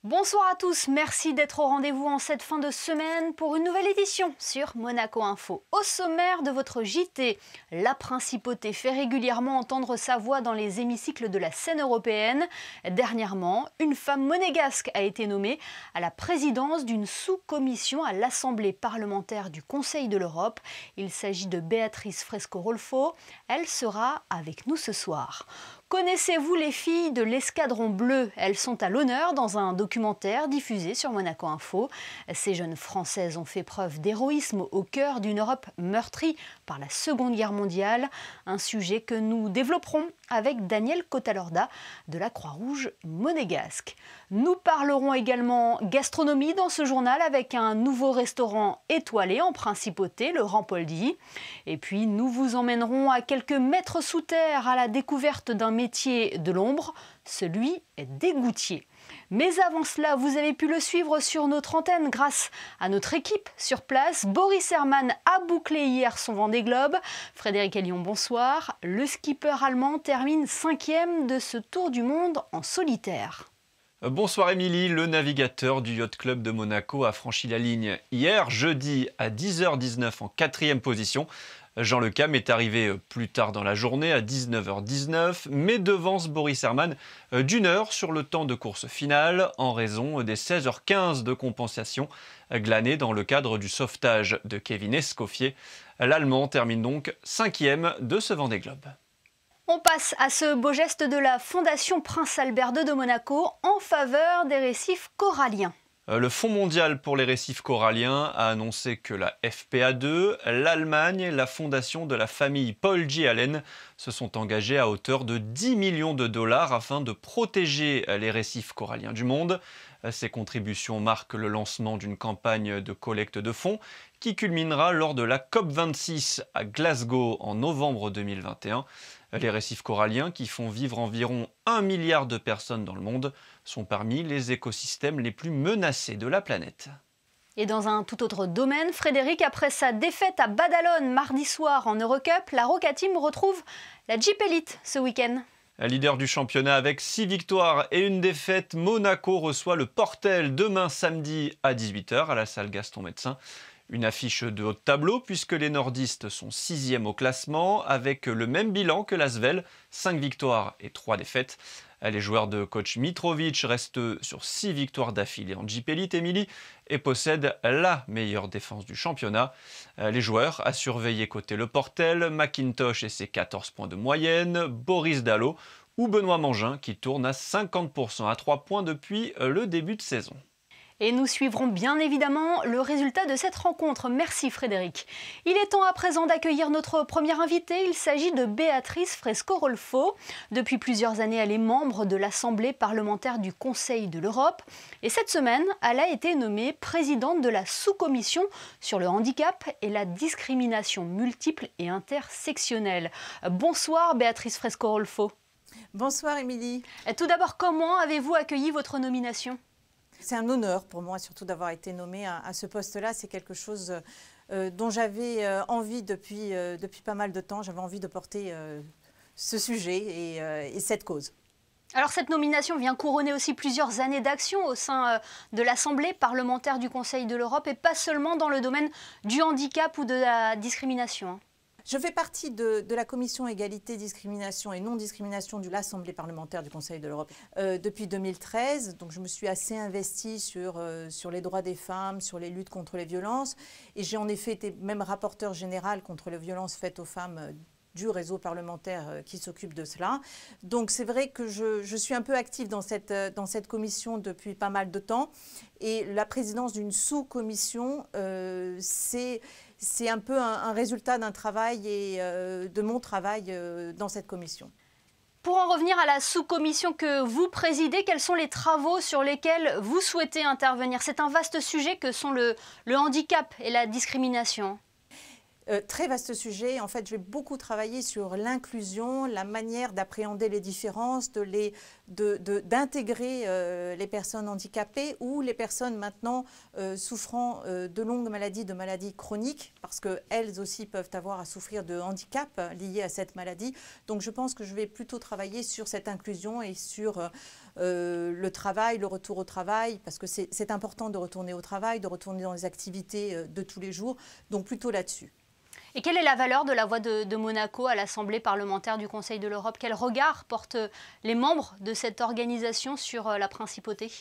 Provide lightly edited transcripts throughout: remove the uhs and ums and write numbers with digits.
Bonsoir à tous, merci d'être au rendez-vous en cette fin de semaine pour une nouvelle édition sur Monaco Info. Au sommaire de votre JT, la principauté fait régulièrement entendre sa voix dans les hémicycles de la scène européenne. Dernièrement, une femme monégasque a été nommée à la présidence d'une sous-commission à l'Assemblée parlementaire du Conseil de l'Europe. Il s'agit de Béatrice Fresco-Rolfo. Elle sera avec nous ce soir. Connaissez-vous les filles de l'Escadron Bleu? Elles sont à l'honneur dans un documentaire diffusé sur Monaco Info. Ces jeunes Françaises ont fait preuve d'héroïsme au cœur d'une Europe meurtrie par la Seconde Guerre mondiale. Un sujet que nous développerons avec Daniel Cotalorda de la Croix-Rouge monégasque. Nous parlerons également gastronomie dans ce journal avec un nouveau restaurant étoilé en principauté, le Rampoldi. Et puis nous vous emmènerons à quelques mètres sous terre à la découverte d'un métier de l'ombre, celui des gouttiers. Mais avant cela, vous avez pu le suivre sur notre antenne grâce à notre équipe sur place. Boris Herrmann a bouclé hier son Vendée Globe. Frédéric Elion, bonsoir. Le skipper allemand termine 5e de ce tour du monde en solitaire. Bonsoir Émilie, le navigateur du Yacht Club de Monaco a franchi la ligne hier, jeudi à 10h19 en 4e position. Jean Le Cam est arrivé plus tard dans la journée à 19h19, mais devance Boris Herrmann d'une heure sur le temps de course finale en raison des 16h15 de compensation glanées dans le cadre du sauvetage de Kevin Escoffier. L'Allemand termine donc 5e de ce Vendée Globe. On passe à ce beau geste de la Fondation Prince Albert II de Monaco en faveur des récifs coralliens. Le Fonds mondial pour les récifs coralliens a annoncé que la FPA2, l'Allemagne et la fondation de la famille Paul J. Allen se sont engagés à hauteur de 10 millions de dollars afin de protéger les récifs coralliens du monde. Ces contributions marquent le lancement d'une campagne de collecte de fonds qui culminera lors de la COP26 à Glasgow en novembre 2021. Les récifs coralliens, qui font vivre environ 1 milliard de personnes dans le monde, sont parmi les écosystèmes les plus menacés de la planète. Et dans un tout autre domaine, Frédéric, après sa défaite à Badalone mardi soir en Eurocup, la Roca Team retrouve la Jeep Elite ce week-end. Leader du championnat avec 6 victoires et une défaite, Monaco reçoit le Portel demain samedi à 18h à la salle Gaston Médecin. Une affiche de haut de tableau puisque les nordistes sont 6e au classement avec le même bilan que l'Asvel, 5 victoires et 3 défaites. Les joueurs de coach Mitrovic restent sur 6 victoires d'affilée en Jeep Elite, Émilie, et possèdent la meilleure défense du championnat. Les joueurs à surveiller côté Le Portel, McIntosh et ses 14 points de moyenne, Boris Dallot ou Benoît Mangin qui tourne à 50% à 3 points depuis le début de saison. Et nous suivrons bien évidemment le résultat de cette rencontre. Merci Frédéric. Il est temps à présent d'accueillir notre première invitée. Il s'agit de Béatrice Fresco-Rolfo. Depuis plusieurs années, elle est membre de l'Assemblée parlementaire du Conseil de l'Europe. Et cette semaine, elle a été nommée présidente de la sous-commission sur le handicap et la discrimination multiple et intersectionnelle. Bonsoir Béatrice Fresco-Rolfo. Bonsoir Émilie. Tout d'abord, comment avez-vous accueilli votre nomination ? C'est un honneur pour moi surtout d'avoir été nommée à ce poste-là. C'est quelque chose dont j'avais envie depuis pas mal de temps. J'avais envie de porter ce sujet et cette cause. Alors cette nomination vient couronner aussi plusieurs années d'action au sein de l'Assemblée parlementaire du Conseil de l'Europe et pas seulement dans le domaine du handicap ou de la discrimination. Je fais partie de la commission égalité, discrimination et non-discrimination de l'Assemblée parlementaire du Conseil de l'Europe depuis 2013. Donc je me suis assez investie sur les droits des femmes, sur les luttes contre les violences. Et j'ai en effet été même rapporteure générale contre les violences faites aux femmes du réseau parlementaire qui s'occupe de cela. Donc c'est vrai que je suis un peu active dans cette commission depuis pas mal de temps. Et la présidence d'une sous-commission, c'est un peu un résultat d'un travail et de mon travail dans cette commission. Pour en revenir à la sous-commission que vous présidez, quels sont les travaux sur lesquels vous souhaitez intervenir? C'est un vaste sujet que sont le handicap et la discrimination. Très vaste sujet. En fait, je vais beaucoup travailler sur l'inclusion, la manière d'appréhender les différences, de d'intégrer les personnes handicapées ou les personnes maintenant souffrant de longues maladies, de maladies chroniques, parce qu'elles aussi peuvent avoir à souffrir de handicap liés à cette maladie. Donc je pense que je vais plutôt travailler sur cette inclusion et sur le travail, le retour au travail, parce que c'est important de retourner au travail, de retourner dans les activités de tous les jours, donc plutôt là-dessus. Et quelle est la valeur de la voix de Monaco à l'Assemblée parlementaire du Conseil de l'Europe? Quel regard portent les membres de cette organisation sur la principauté?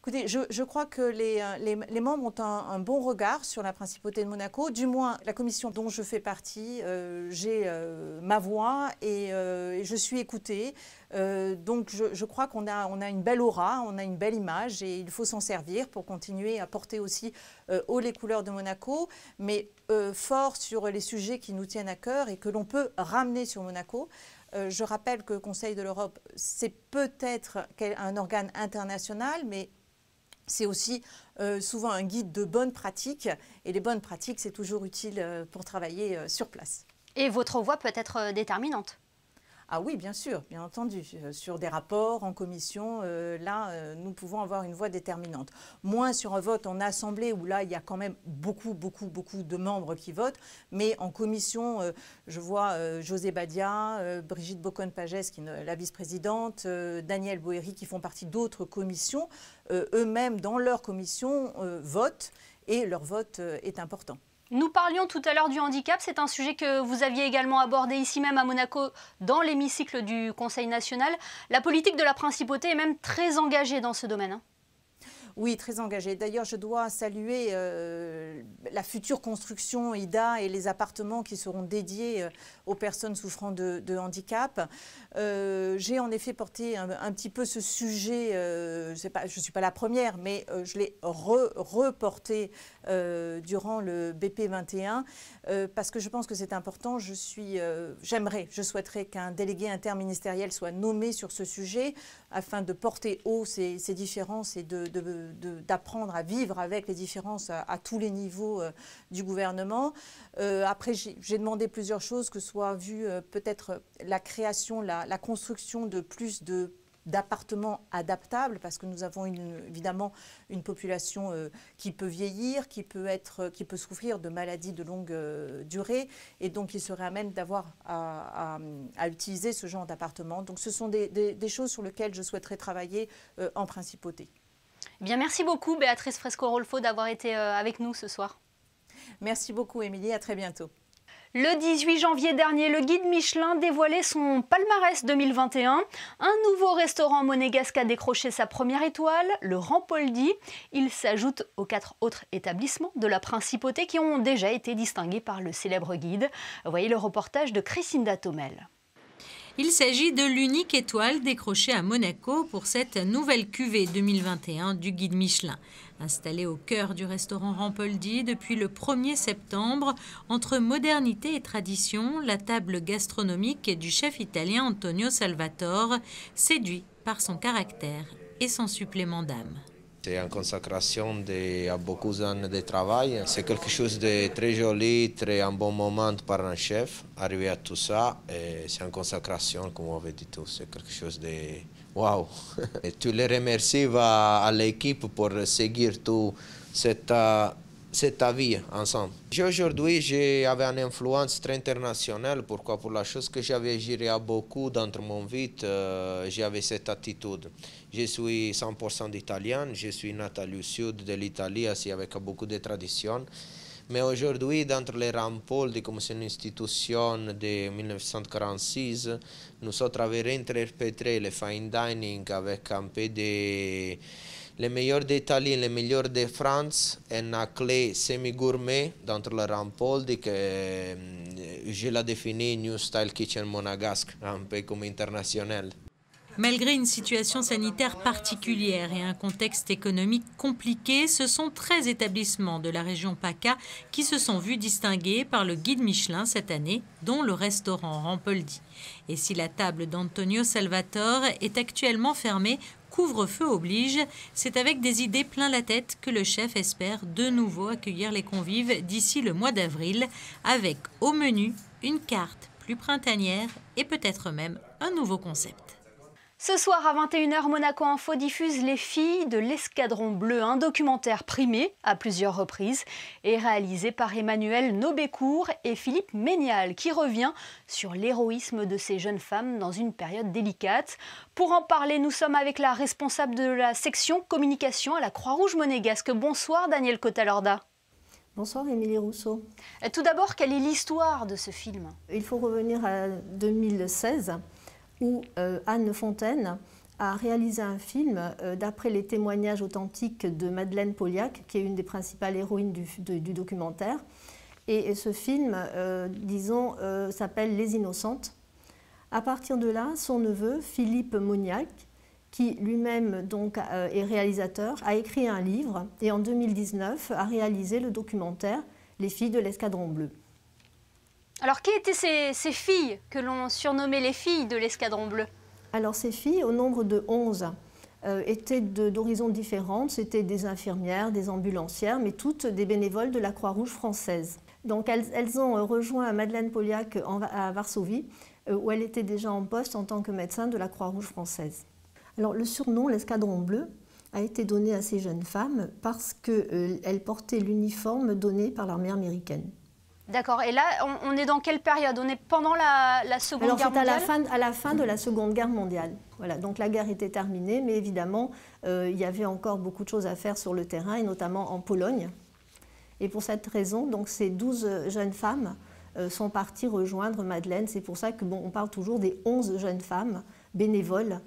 Écoutez, je crois que les membres ont un bon regard sur la principauté de Monaco. Du moins, la commission dont je fais partie, j'ai ma voix et je suis écoutée. Donc je crois qu'on a une belle aura, on a une belle image et il faut s'en servir pour continuer à porter aussi haut les couleurs de Monaco, mais fort sur les sujets qui nous tiennent à cœur et que l'on peut ramener sur Monaco. Je rappelle que le Conseil de l'Europe, c'est peut-être un organe international, mais c'est aussi souvent un guide de bonnes pratiques. Et les bonnes pratiques, c'est toujours utile pour travailler sur place. Et votre voix peut être déterminante? Ah oui, bien sûr, bien entendu. Sur des rapports en commission, nous pouvons avoir une voix déterminante. Moins sur un vote en assemblée, où là, il y a quand même beaucoup de membres qui votent. Mais en commission, je vois José Badia, Brigitte Bocon-Pagès, qui est la vice-présidente, Daniel Boeri, qui font partie d'autres commissions. Eux-mêmes, dans leur commission, votent et leur vote est important. Nous parlions tout à l'heure du handicap, c'est un sujet que vous aviez également abordé ici même à Monaco dans l'hémicycle du Conseil national. La politique de la principauté est même très engagée dans ce domaine. Oui, très engagée. D'ailleurs, je dois saluer la future construction IDA et les appartements qui seront dédiés aux personnes souffrant de handicap. J'ai en effet porté un petit peu ce sujet, je ne suis pas la première, mais je l'ai reporté durant le BP 21 parce que je pense que c'est important. Je souhaiterais qu'un délégué interministériel soit nommé sur ce sujet afin de porter haut ces différences et d'apprendre à vivre avec les différences à tous les niveaux du gouvernement. Après, j'ai demandé plusieurs choses, que soit vu peut-être la création, la construction de plus d'appartements adaptables, parce que nous avons évidemment une population qui peut vieillir, qui peut souffrir de maladies de longue durée, et donc il serait à même d'avoir à utiliser ce genre d'appartements. Donc ce sont des choses sur lesquelles je souhaiterais travailler en principauté. Bien, merci beaucoup Béatrice Fresco-Rolfo d'avoir été avec nous ce soir. Merci beaucoup Émilie, à très bientôt. Le 18 janvier dernier, le guide Michelin dévoilait son palmarès 2021. Un nouveau restaurant monégasque a décroché sa première étoile, le Rampoldi. Il s'ajoute aux 4 autres établissements de la principauté qui ont déjà été distingués par le célèbre guide. Voyez le reportage de Christinda Thomel. Il s'agit de l'unique étoile décrochée à Monaco pour cette nouvelle cuvée 2021 du guide Michelin. Installé au cœur du restaurant Rampoldi depuis le 1er septembre, entre modernité et tradition, la table gastronomique du chef italien Antonio Salvatore séduit par son caractère et son supplément d'âme. C'est une consécration à beaucoup d'années de travail. C'est quelque chose de très joli, un bon moment par un chef. Arriver à tout ça, c'est une consécration, comme on avait dit tous. C'est quelque chose de waouh. Et tous les remercie à l'équipe pour seguir tout cette vie ensemble. Aujourd'hui, j'avais une influence très internationale. Pourquoi? Pour la chose que j'avais géré à beaucoup dans mon vie, j'avais cette attitude. Je suis 100% italien, je suis natal au sud de l'Italie, aussi avec beaucoup de traditions. Mais aujourd'hui, dans les Rampoldi, comme c'est une institution de 1946, nous avons réinterprété le fine dining avec un peu de les meilleurs d'Italie, les meilleurs de France, et une clé semi-gourmet dans le Rampoldi que je l'ai défini New Style Kitchen monégasque, un peu comme international. Malgré une situation sanitaire particulière et un contexte économique compliqué, ce sont 13 établissements de la région PACA qui se sont vus distingués par le guide Michelin cette année, dont le restaurant Rampoldi. Et si la table d'Antonio Salvatore est actuellement fermée, couvre-feu oblige, c'est avec des idées plein la tête que le chef espère de nouveau accueillir les convives d'ici le mois d'avril, avec au menu une carte plus printanière et peut-être même un nouveau concept. Ce soir à 21h, Monaco Info diffuse Les filles de l'Escadron Bleu, un documentaire primé à plusieurs reprises et réalisé par Emmanuel Nobécourt et Philippe Ménial, qui revient sur l'héroïsme de ces jeunes femmes dans une période délicate. Pour en parler, nous sommes avec la responsable de la section communication à la Croix-Rouge monégasque. Bonsoir Danielle Cotalorda. Bonsoir Émilie Rousseau. Tout d'abord, quelle est l'histoire de ce film? Il faut revenir à 2016 où Anne Fontaine a réalisé un film d'après les témoignages authentiques de Madeleine Pauliac, qui est une des principales héroïnes du documentaire. Et ce film, s'appelle Les Innocentes. À partir de là, son neveu, Philippe Moniac, qui lui-même est réalisateur, a écrit un livre et en 2019 a réalisé le documentaire Les filles de l'Escadron Bleu. Alors, qui étaient ces filles que l'on surnommait les filles de l'Escadron Bleu? Alors, ces filles, au nombre de 11, étaient d'horizons différentes. C'était des infirmières, des ambulancières, mais toutes des bénévoles de la Croix-Rouge française. Donc, elles ont rejoint Madeleine Pauliac à Varsovie, où elle était déjà en poste en tant que médecin de la Croix-Rouge française. Alors, le surnom, l'Escadron Bleu, a été donné à ces jeunes femmes parce qu'elles portaient l'uniforme donné par l'armée américaine. D'accord. Et là, on est dans quelle période? On est pendant la Seconde Guerre mondiale? Alors, c'est à la fin de la Seconde Guerre mondiale. Voilà, donc la guerre était terminée, mais évidemment, il y avait encore beaucoup de choses à faire sur le terrain, et notamment en Pologne. Et pour cette raison, donc, ces 12 jeunes femmes sont parties rejoindre Madeleine. C'est pour ça on parle toujours des 11 jeunes femmes bénévoles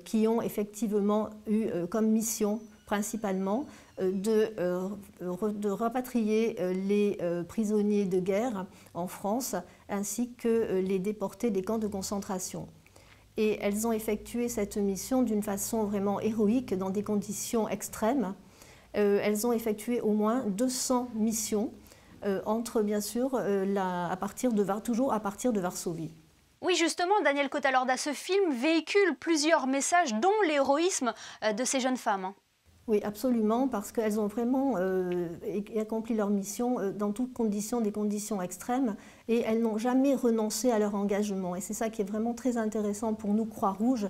qui ont effectivement eu comme mission principalement de rapatrier les prisonniers de guerre en France ainsi que les déportés des camps de concentration. Et elles ont effectué cette mission d'une façon vraiment héroïque dans des conditions extrêmes. Elles ont effectué au moins 200 missions entre, bien sûr, toujours à partir de Varsovie. Oui, justement, Danielle Cotalorda, ce film véhicule plusieurs messages, dont l'héroïsme de ces jeunes femmes. Oui, absolument, parce qu'elles ont vraiment accompli leur mission dans toutes conditions, des conditions extrêmes, et elles n'ont jamais renoncé à leur engagement. Et c'est ça qui est vraiment très intéressant pour nous, Croix-Rouge,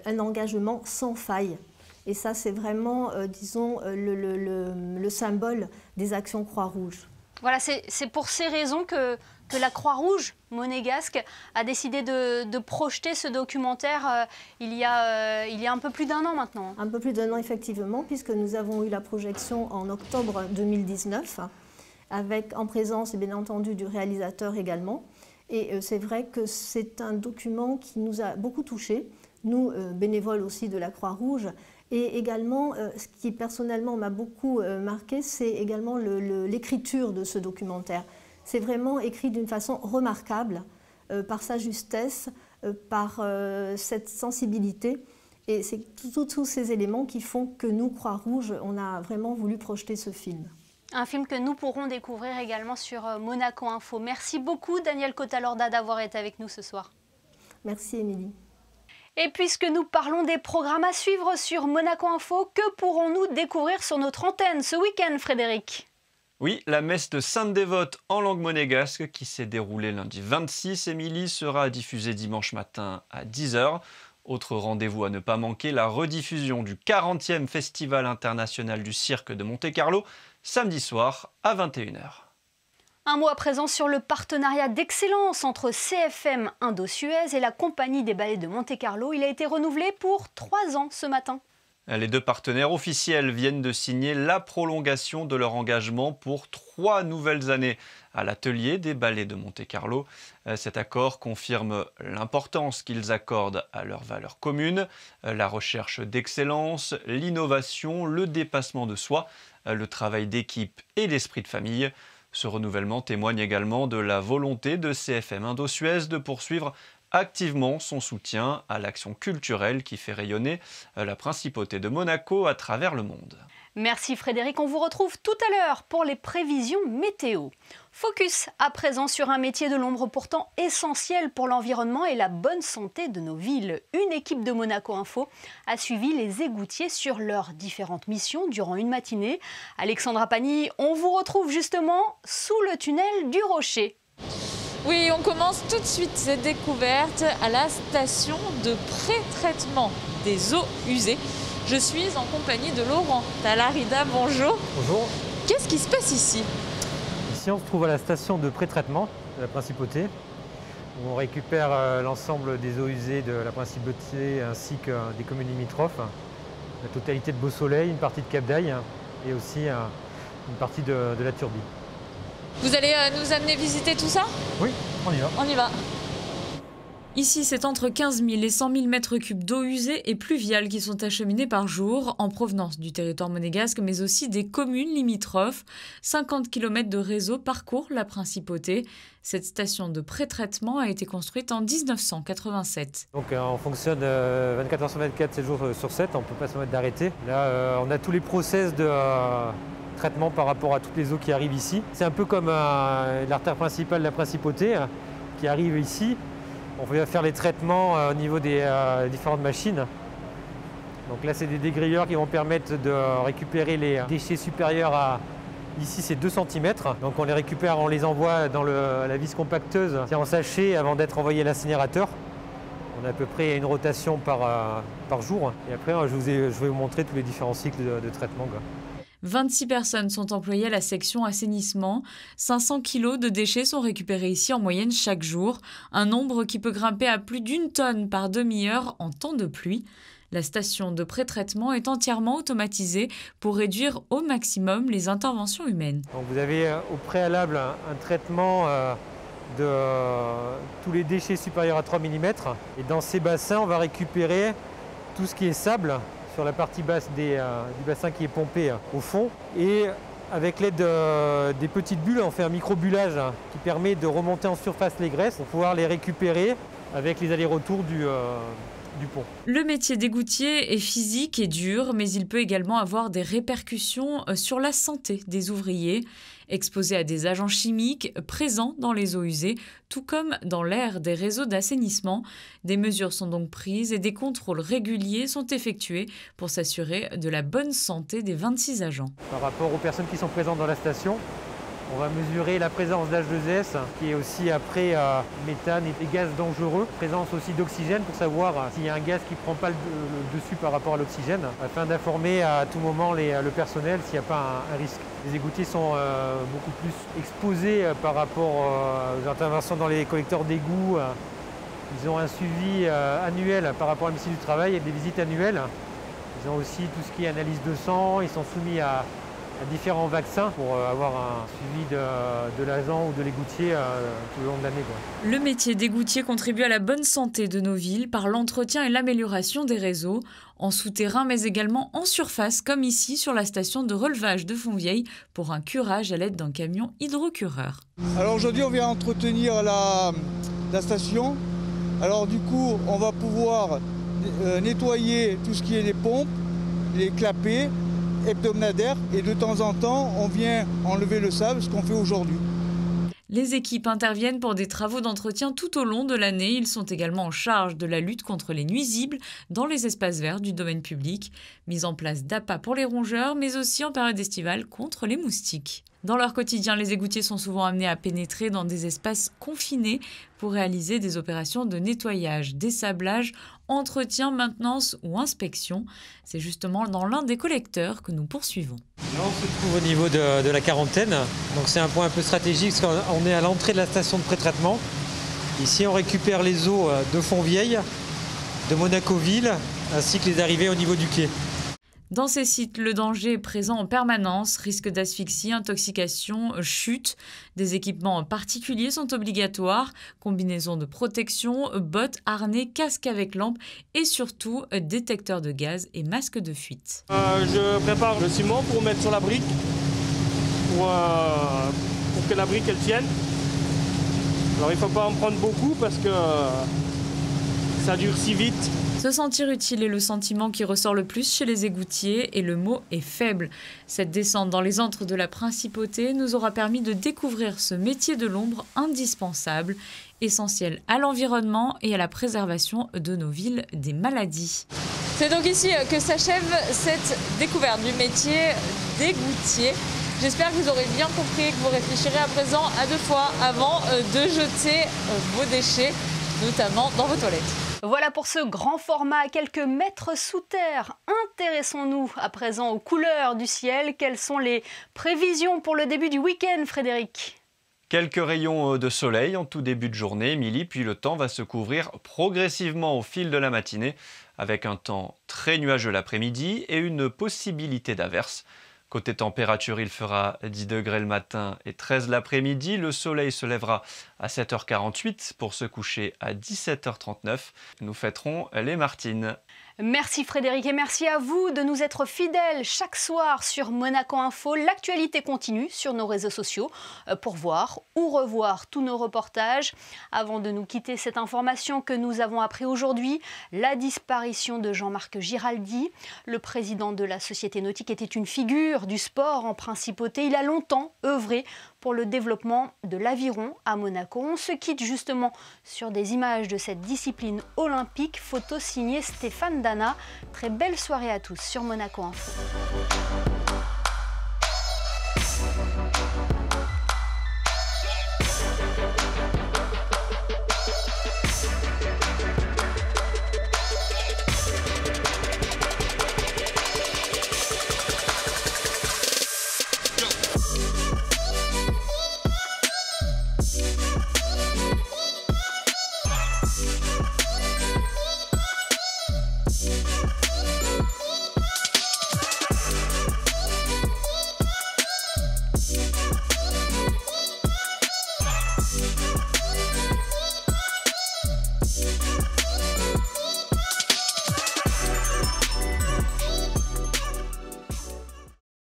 un engagement sans faille. Et ça, c'est vraiment, le symbole des actions Croix-Rouge. Voilà, c'est pour ces raisons que la Croix-Rouge monégasque a décidé de projeter ce documentaire il y a un peu plus d'un an maintenant. Un peu plus d'un an, effectivement, puisque nous avons eu la projection en octobre 2019, en présence, bien entendu, du réalisateur également. Et c'est vrai que c'est un document qui nous a beaucoup touchés, nous, bénévoles aussi de la Croix-Rouge. Et également, ce qui personnellement m'a beaucoup marqué, c'est également l'écriture de ce documentaire. C'est vraiment écrit d'une façon remarquable, par sa justesse, par cette sensibilité. Et c'est tous ces éléments qui font que nous, Croix-Rouge, on a vraiment voulu projeter ce film. Un film que nous pourrons découvrir également sur Monaco Info. Merci beaucoup, Danielle Cotalorda, d'avoir été avec nous ce soir. Merci, Émilie. Et puisque nous parlons des programmes à suivre sur Monaco Info, que pourrons-nous découvrir sur notre antenne ce week-end, Frédéric? Oui, la messe de Sainte-Dévote en langue monégasque qui s'est déroulée lundi 26, Émilie, sera diffusée dimanche matin à 10h. Autre rendez-vous à ne pas manquer, la rediffusion du 40e Festival international du cirque de Monte-Carlo, samedi soir à 21h. Un mot à présent sur le partenariat d'excellence entre CFM Indo-Suez et la Compagnie des Ballets de Monte-Carlo. Il a été renouvelé pour 3 ans ce matin. Les deux partenaires officiels viennent de signer la prolongation de leur engagement pour 3 nouvelles années à l'atelier des Ballets de Monte-Carlo. Cet accord confirme l'importance qu'ils accordent à leurs valeurs communes, la recherche d'excellence, l'innovation, le dépassement de soi, le travail d'équipe et l'esprit de famille. Ce renouvellement témoigne également de la volonté de CFM Indo-Suez de poursuivre activement son soutien à l'action culturelle qui fait rayonner la principauté de Monaco à travers le monde. Merci Frédéric, on vous retrouve tout à l'heure pour les prévisions météo. Focus à présent sur un métier de l'ombre pourtant essentiel pour l'environnement et la bonne santé de nos villes. Une équipe de Monaco Info a suivi les égoutiers sur leurs différentes missions durant une matinée. Alexandra Pani, on vous retrouve justement sous le tunnel du Rocher. Oui, on commence tout de suite cette découverte à la station de pré-traitement des eaux usées. Je suis en compagnie de Laurent Talarida. Bonjour. Bonjour. Qu'est-ce qui se passe ici? Ici, on se trouve à la station de pré-traitement de la Principauté, où on récupère l'ensemble des eaux usées de la Principauté ainsi que des communes limitrophes, la totalité de Beau-Soleil, une partie de Cap-d'Aille et aussi une partie de la Turbie. Vous allez nous amener visiter tout ça? Oui, on y va. On y va. Ici, c'est entre 15 000 et 100 000 mètres cubes d'eau usée et pluviale qui sont acheminés par jour en provenance du territoire monégasque, mais aussi des communes limitrophes. 50 km de réseau parcourent la Principauté. Cette station de pré-traitement a été construite en 1987. Donc on fonctionne 24 heures sur 24, 7 jours sur 7, on ne peut pas se permettre d'arrêter. Là, on a tous les process de traitement par rapport à toutes les eaux qui arrivent ici. C'est un peu comme l'artère principale de la Principauté qui arrive ici. On va faire les traitements au niveau des différentes machines. Donc là, c'est des dégrilleurs qui vont permettre de récupérer les déchets supérieurs à, ici, c'est 2 cm. Donc on les récupère, on les envoie dans la vis compacteuse en sachet avant d'être envoyé à l'incinérateur. On a à peu près une rotation par jour. Et après, je vais vous montrer tous les différents cycles de traitement. 26 personnes sont employées à la section assainissement. 500 kg de déchets sont récupérés ici en moyenne chaque jour, un nombre qui peut grimper à plus d'1 tonne par demi-heure en temps de pluie. La station de pré-traitement est entièrement automatisée pour réduire au maximum les interventions humaines. Donc vous avez au préalable un traitement de tous les déchets supérieurs à 3 mm. Et dans ces bassins, on va récupérer tout ce qui est sable sur la partie basse du bassin qui est pompé au fond. Et avec l'aide des petites bulles, on fait un micro-bullage qui permet de remonter en surface les graisses pour pouvoir les récupérer avec les allers-retours du pont. Le métier d'égoutier est physique et dur, mais il peut également avoir des répercussions sur la santé des ouvriers. Exposés à des agents chimiques présents dans les eaux usées, tout comme dans l'air des réseaux d'assainissement. Des mesures sont donc prises et des contrôles réguliers sont effectués pour s'assurer de la bonne santé des 26 agents. Par rapport aux personnes qui sont présentes dans la station, on va mesurer la présence d'H2S, qui est aussi après méthane et gaz dangereux. Présence aussi d'oxygène pour savoir s'il y a un gaz qui ne prend pas le dessus par rapport à l'oxygène, afin d'informer à tout moment le personnel s'il n'y a pas un risque. Les égoutiers sont beaucoup plus exposés par rapport aux interventions dans les collecteurs d'égouts. Ils ont un suivi annuel par rapport à la médecine du travail et des visites annuelles. Ils ont aussi tout ce qui est analyse de sang, ils sont soumis à différents vaccins pour avoir un suivi de l'agent ou de l'égoutier tout le long de l'année. Le métier d'égoutier contribue à la bonne santé de nos villes par l'entretien et l'amélioration des réseaux, en souterrain mais également en surface, comme ici sur la station de relevage de Fontvieille pour un curage à l'aide d'un camion hydrocureur. Alors aujourd'hui on vient entretenir la station. Alors du coup on va pouvoir nettoyer tout ce qui est les pompes, les clapets hebdomadaires et de temps en temps on vient enlever le sable, ce qu'on fait aujourd'hui. Les équipes interviennent pour des travaux d'entretien tout au long de l'année. Ils sont également en charge de la lutte contre les nuisibles dans les espaces verts du domaine public. Mise en place d'appâts pour les rongeurs, mais aussi en période estivale contre les moustiques. Dans leur quotidien, les égoutiers sont souvent amenés à pénétrer dans des espaces confinés pour réaliser des opérations de nettoyage, dessablage, entretien, maintenance ou inspection. C'est justement dans l'un des collecteurs que nous poursuivons. Là, on se trouve au niveau de la quarantaine. Donc c'est un point un peu stratégique parce qu'on est à l'entrée de la station de pré-traitement. Ici, on récupère les eaux de Fontvieille, de Monaco-Ville, ainsi que les arrivées au niveau du quai. Dans ces sites, le danger est présent en permanence, risque d'asphyxie, intoxication, chute. Des équipements particuliers sont obligatoires, combinaison de protection, bottes, harnais, casque avec lampe et surtout détecteur de gaz et masque de fuite. Je prépare le ciment pour mettre sur la brique, pour que la brique elle tienne. Alors il ne faut pas en prendre beaucoup parce que ça durcit vite. Se sentir utile est le sentiment qui ressort le plus chez les égoutiers et le mot est faible. Cette descente dans les antres de la Principauté nous aura permis de découvrir ce métier de l'ombre indispensable, essentiel à l'environnement et à la préservation de nos villes des maladies. C'est donc ici que s'achève cette découverte du métier d'égoutier. J'espère que vous aurez bien compris et que vous réfléchirez à présent à 2 fois avant de jeter vos déchets, notamment dans vos toilettes. Voilà pour ce grand format à quelques mètres sous terre. Intéressons-nous à présent aux couleurs du ciel. Quelles sont les prévisions pour le début du week-end, Frédéric ? Quelques rayons de soleil en tout début de journée, Émilie, puis le temps va se couvrir progressivement au fil de la matinée, avec un temps très nuageux l'après-midi et une possibilité d'averse. Côté température, il fera 10 degrés le matin et 13 l'après-midi. Le soleil se lèvera à 7h48 pour se coucher à 17h39. Nous fêterons les Martines. Merci Frédéric et merci à vous de nous être fidèles chaque soir sur Monaco Info. L'actualité continue sur nos réseaux sociaux pour voir ou revoir tous nos reportages. Avant de nous quitter, cette information que nous avons appris aujourd'hui, la disparition de Jean-Marc Giraldi. Le président de la Société nautique était une figure du sport en principauté. Il a longtemps œuvré pour le développement de l'aviron à Monaco. On se quitte justement sur des images de cette discipline olympique. Photo signée Stéphane Dana. Très belle soirée à tous sur Monaco Info.